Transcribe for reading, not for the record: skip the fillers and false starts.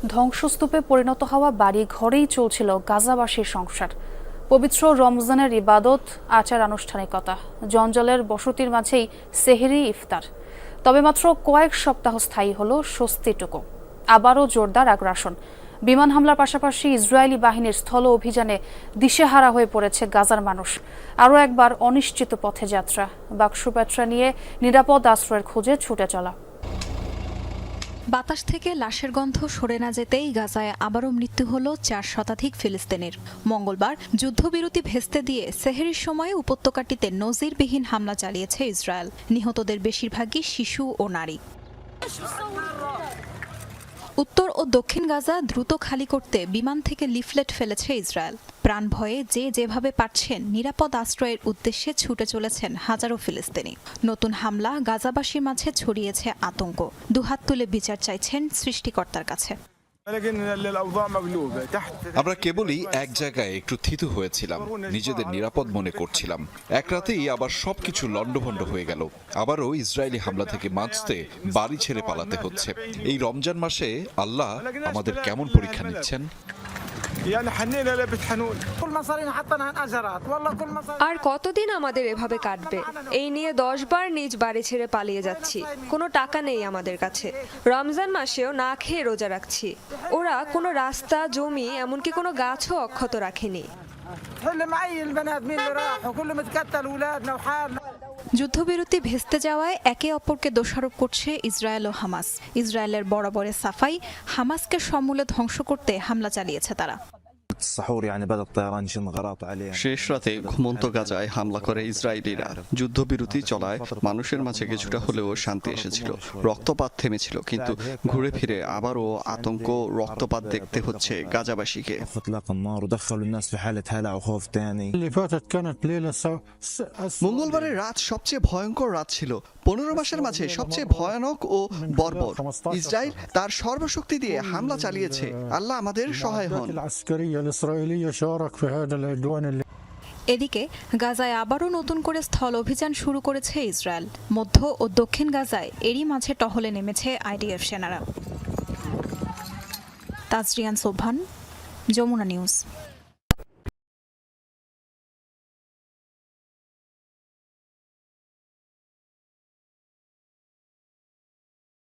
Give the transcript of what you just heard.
ধ্বংসস্তূপে পরিণত হওয়া বাড়ি ঘরেই চলছিল গাজাবাসীর সংসার। পবিত্র রমজানের ইবাদত, আচার আনুষ্ঠানিকতা, জঞ্জালের বসতির মাঝেই সেহরি, ইফতার। তবে মাত্র কয়েক সপ্তাহ স্থায়ী হলো স্বস্তিটুকু। আবারও জোরদার আগ্রাসন। বিমান হামলার পাশাপাশি ইসরায়েলি বাহিনীর স্থল অভিযানে দিশেহারা হয়ে পড়েছে গাজার মানুষ। আরও একবার অনিশ্চিত পথে যাত্রা, বাক্সপ্যাঁটরা নিয়ে নিরাপদ আশ্রয়ের খোঁজে ছুটে চলা। বাতাস থেকে লাশের গন্ধ সরে না যেতেই গাজায় আবারও মৃত্যু হলো 4 শতাধিক ফিলিস্তিনির। মঙ্গলবার যুদ্ধবিরতি ভেস্তে দিয়ে সেহরির সময়ে উপত্যকাটিতে নজিরবিহীন হামলা চালিয়েছে ইসরায়েল। নিহতদের বেশিরভাগই শিশু ও নারী। উত্তর ও দক্ষিণ গাজা দ্রুত খালি করতে বিমান থেকে লিফলেট ফেলেছে ইসরায়েল। প্রাণ ভয়ে যে যেভাবে পারছেন নিরাপদ আশ্রয়ের উদ্দেশ্যে ছুটে চলেছেন হাজারো ফিলিস্তিনি। নতুন হামলা গাজাবাসীর মাঝে ছড়িয়েছে আতঙ্ক। দুহাত তুলে বিচার চাইছেন সৃষ্টিকর্তার কাছে। আমরা কেবলই এক জায়গায় একটু থিতু হয়েছিলাম, নিজেদের নিরাপদ মনে করছিলাম। এক রাতেই আবার সবকিছু লন্ডভন্ড হয়ে গেল। আবারও ইসরায়েলি হামলা থেকে বাঁচতে বাড়ি ছেড়ে পালাতে হচ্ছে। এই রমজান মাসে আল্লাহ আমাদের কেমন পরীক্ষা নিচ্ছেন। আর কতদিন আমাদের এভাবে কাটবে? এই নিয়ে 10 বার নিজ বাড়ি ছেড়ে পালিয়ে যাচ্ছি। কোনো টাকা নেই আমাদের কাছে। রমজান মাসেও না খেয়ে রোজা রাখছি। ওরা কোনো রাস্তা, জমি, এমনকি কোনো গাছও অক্ষত রাখেনি। যুদ্ধবিরতি ভেস্তে যাওয়ায় একে অপরকে দোষারোপ করছে ইসরায়েল ও হামাস। ইসরায়েলের বরাবরের সাফাই, হামাসকে সমূলে ধ্বংস করতে হামলা চালিয়েছে তারা। শেষ রাতে ঘুমন্ত গাজায় হামলা করে ইসরায়েলিরা। যুদ্ধবিরতি চলায় মানুষের মাঝে কিছুটা হলেও শান্তি এসেছিল, রক্তপাত থেমেছিল, কিন্তু ঘুরে ফিরে আবারও আতঙ্ক, রক্তপাত দেখতে হচ্ছে গাজাবাসীকে। মঙ্গলবারের রাত সবচেয়ে ভয়ঙ্কর রাত ছিল। 15 মাসের মাঝে সবচেয়ে ভয়ানক ও বর্বর। ইসরায়েল তার সর্বশক্তি দিয়ে হামলা চালিয়েছে। আল্লাহ আমাদের সহায় হন। এদিকে গাজায় আবারও নতুন করে স্থল অভিযান শুরু করেছে ইসরায়েল। মধ্য ও দক্ষিণ গাজায় এরই মাঝে টহলে নেমেছে আইডিএফ সেনারা। তাজরিয়ান সোবহান, যমুনা নিউজ।